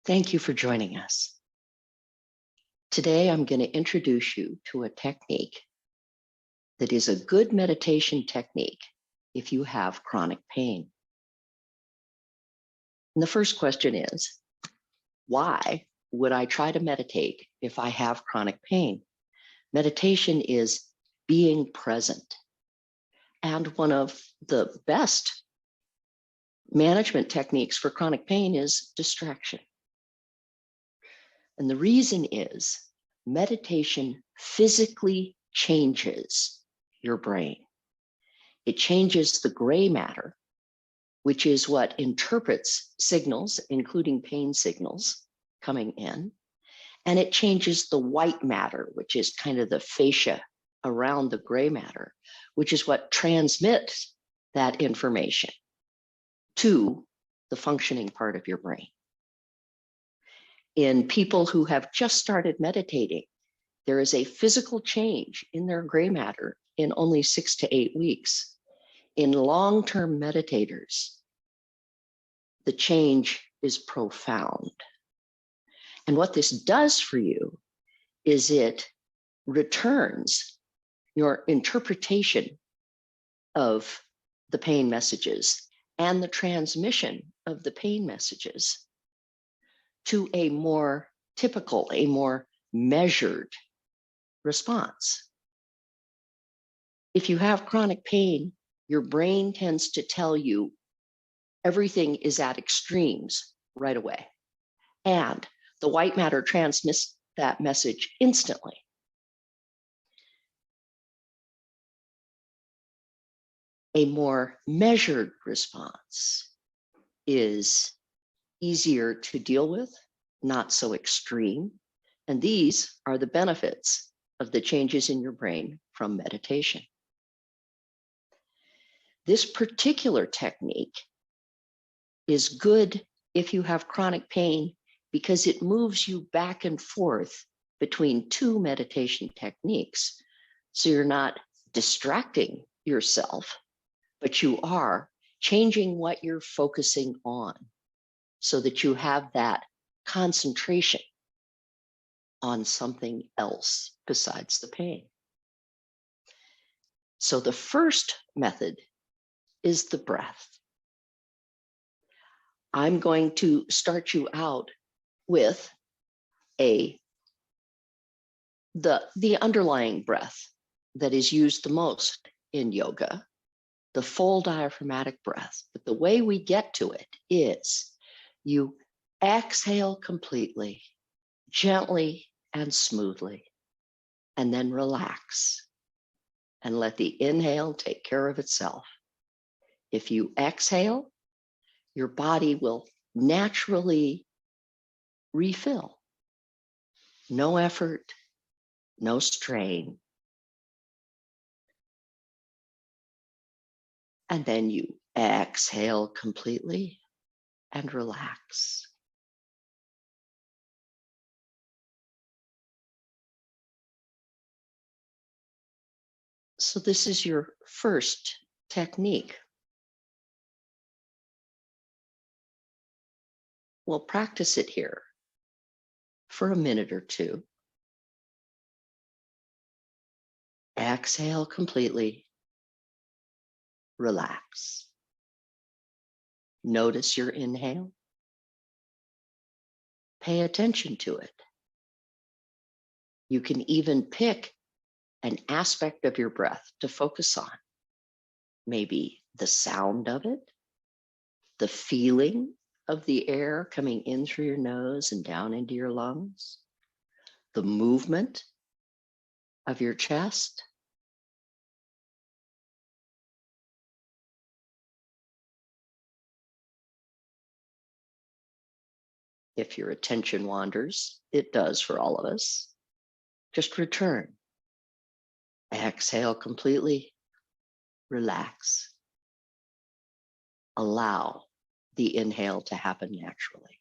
Thank you for joining us. Today, I'm going to introduce you to a technique that is a good meditation technique if you have chronic pain. And the first question is, why would I try to meditate if I have chronic pain? Meditation is being present. And one of the best management techniques for chronic pain is distraction. And the reason is meditation physically changes your brain. It changes the gray matter, which is what interprets signals, including pain signals coming in. And it changes the white matter, which is kind of the fascia around the gray matter, which is what transmits that information to the functioning part of your brain. In people who have just started meditating, there is a physical change in their gray matter in only 6 to 8 weeks. In long-term meditators, the change is profound. And what this does for you is it returns your interpretation of the pain messages and the transmission of the pain messages to a more typical, a more measured response. If you have chronic pain, your brain tends to tell you everything is at extremes right away. And the white matter transmits that message instantly. A more measured response is easier to deal with, not so extreme. And these are the benefits of the changes in your brain from meditation. This particular technique is good if you have chronic pain because it moves you back and forth between two meditation techniques. So you're not distracting yourself, but you are changing what you're focusing on so that you have that concentration on something else besides the pain. So the first method is the breath. I'm going to start you out with the underlying breath that is used the most in yoga, the full diaphragmatic breath. But the way we get to it is you exhale completely, gently and smoothly, and then relax and let the inhale take care of itself. If you exhale, your body will naturally refill. No effort, no strain. And then you exhale completely and relax. So this is your first technique. We'll practice it here for a minute or two. Exhale completely. Relax. Notice your inhale. Pay attention to it. You can even pick an aspect of your breath to focus on. Maybe the sound of it, the feeling of the air coming in through your nose and down into your lungs, the movement of your chest. If your attention wanders, it does for all of us, just return. Exhale completely, relax. Allow the inhale to happen naturally.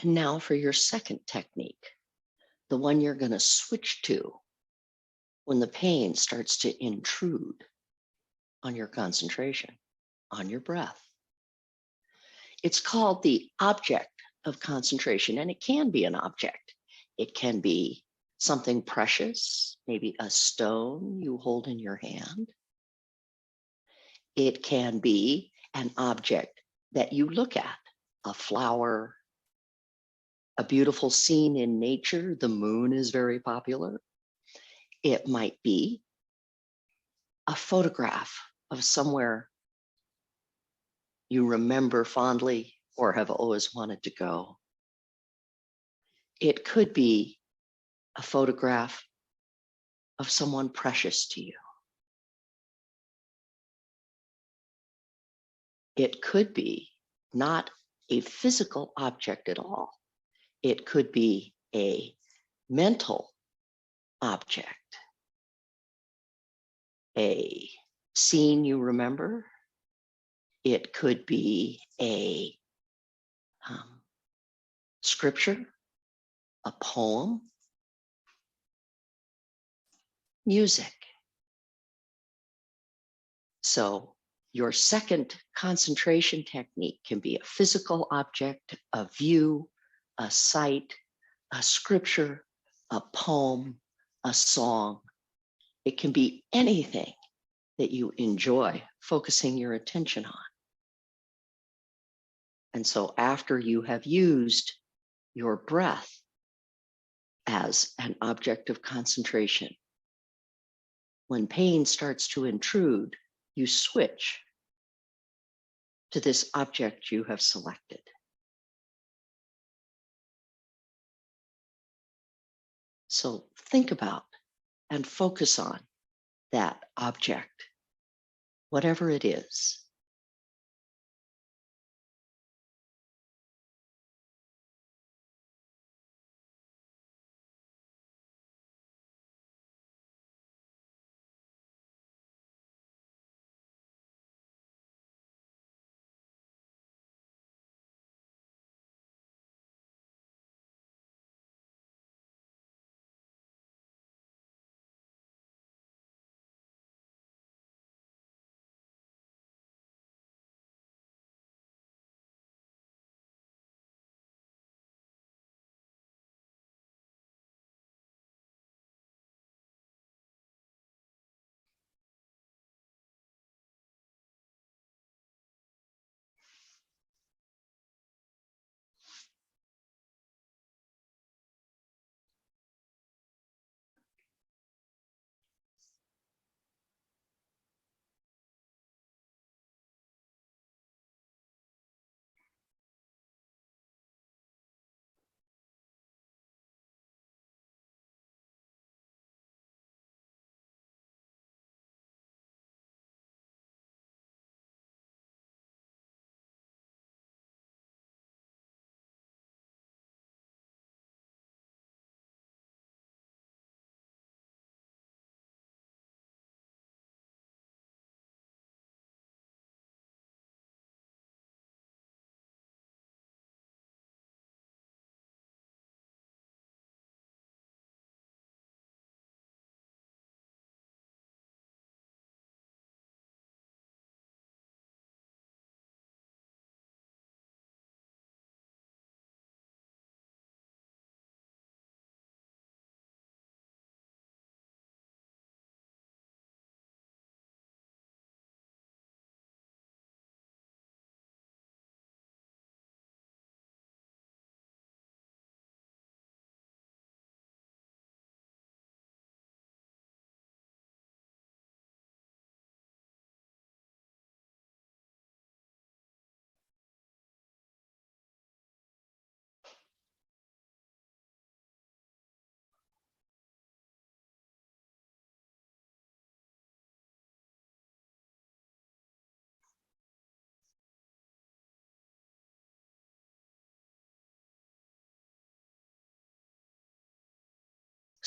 And now for your second technique, the one you're going to switch to when the pain starts to intrude on your concentration, on your breath. It's called the object of concentration, and it can be an object. It can be something precious, maybe a stone you hold in your hand. It can be an object that you look at, a flower, a beautiful scene in nature. The moon is very popular. It might be a photograph of somewhere you remember fondly or have always wanted to go. It could be a photograph of someone precious to you. It could be not a physical object at all. It could be a mental object, a scene you remember. It could be a scripture, a poem, music. So your second concentration technique can be a physical object, a view, a sight, a scripture, a poem, a song. It can be anything that you enjoy focusing your attention on. And so after you have used your breath as an object of concentration, when pain starts to intrude, you switch to this object you have selected. So think about and focus on that object, whatever it is.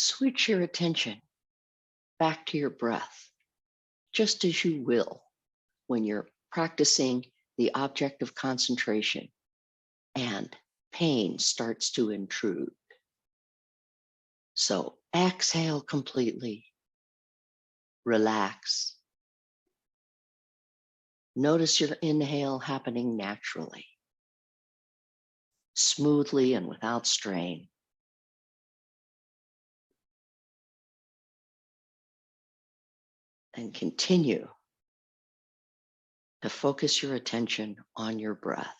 Switch your attention back to your breath, just as you will when you're practicing the object of concentration. And pain starts to intrude. So exhale completely, relax. Notice your inhale happening naturally, smoothly and without strain. And continue to focus your attention on your breath.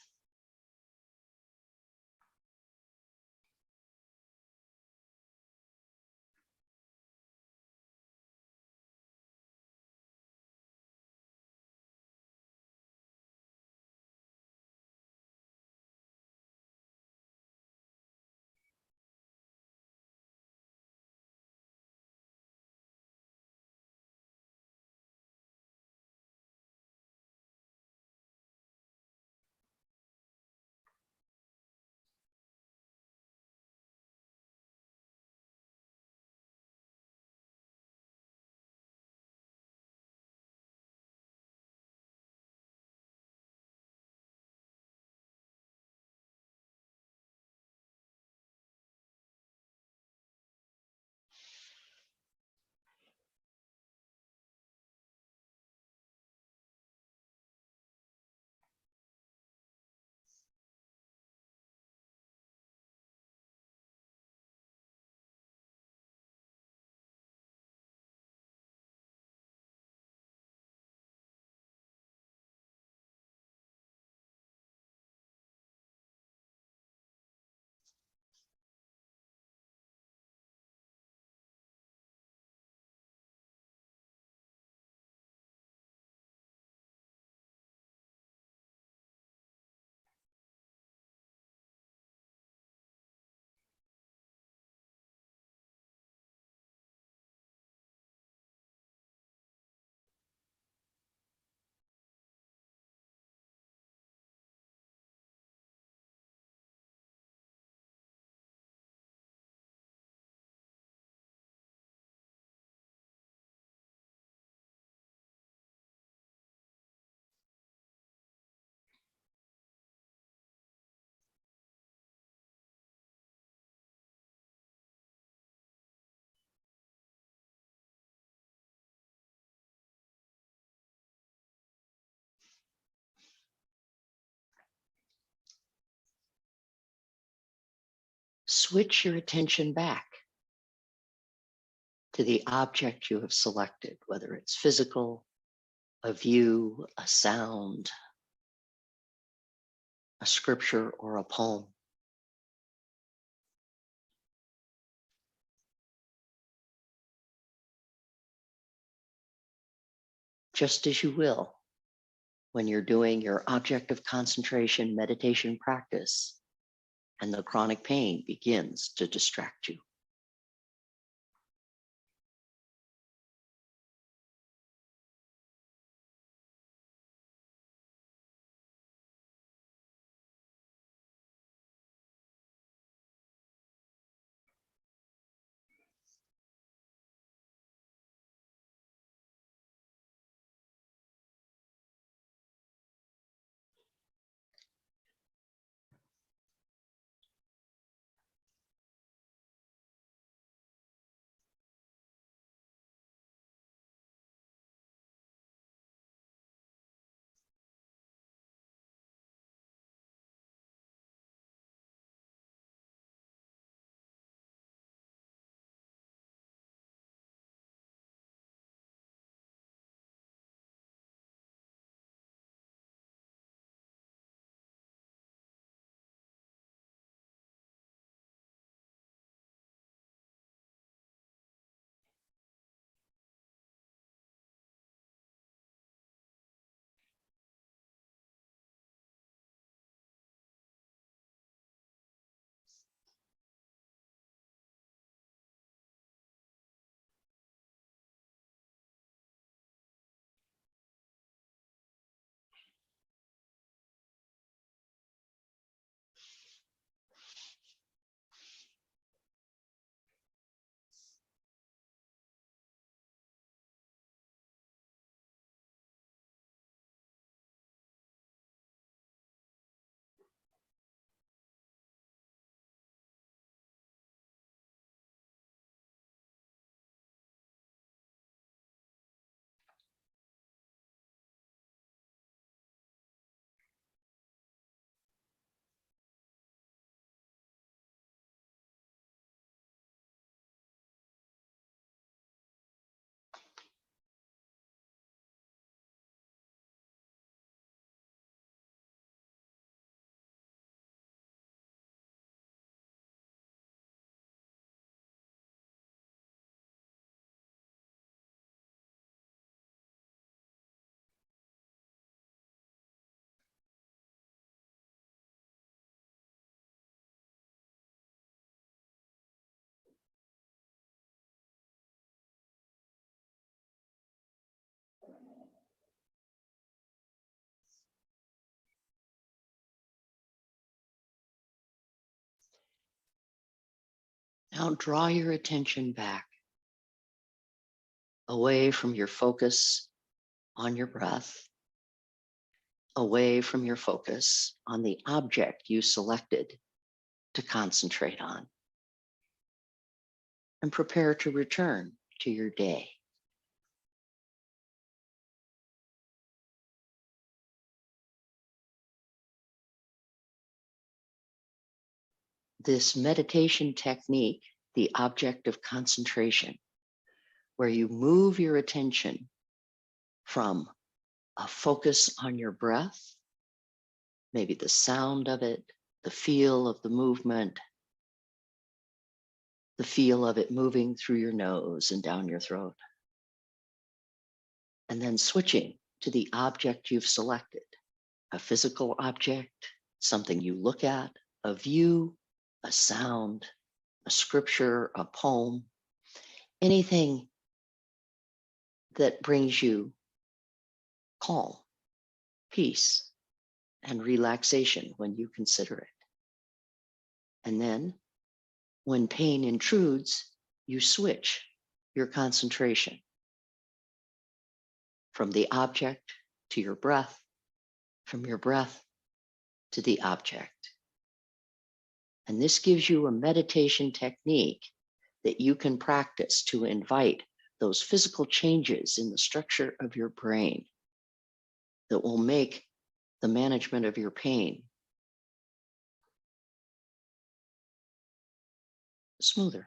Switch your attention back to the object you have selected, whether it's physical, a view, a sound, a scripture, or a poem. Just as you will when you're doing your object of concentration meditation practice and the chronic pain begins to distract you. Now draw your attention back away from your focus on your breath, away from your focus on the object you selected to concentrate on, and prepare to return to your day. This meditation technique, the object of concentration, where you move your attention from a focus on your breath, maybe the sound of it, the feel of the movement, the feel of it moving through your nose and down your throat, and then switching to the object you've selected, a physical object, something you look at, a view, a sound, a scripture, a poem, anything that brings you calm, peace, and relaxation when you consider it. And then when pain intrudes, you switch your concentration from the object to your breath, from your breath to the object. And this gives you a meditation technique that you can practice to invite those physical changes in the structure of your brain that will make the management of your pain smoother.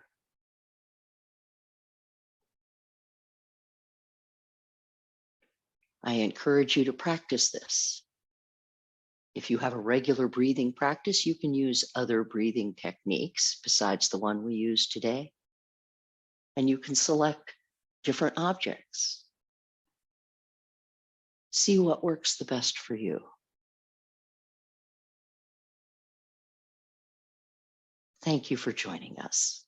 I encourage you to practice this. If you have a regular breathing practice, you can use other breathing techniques besides the one we used today. And you can select different objects. See what works the best for you. Thank you for joining us.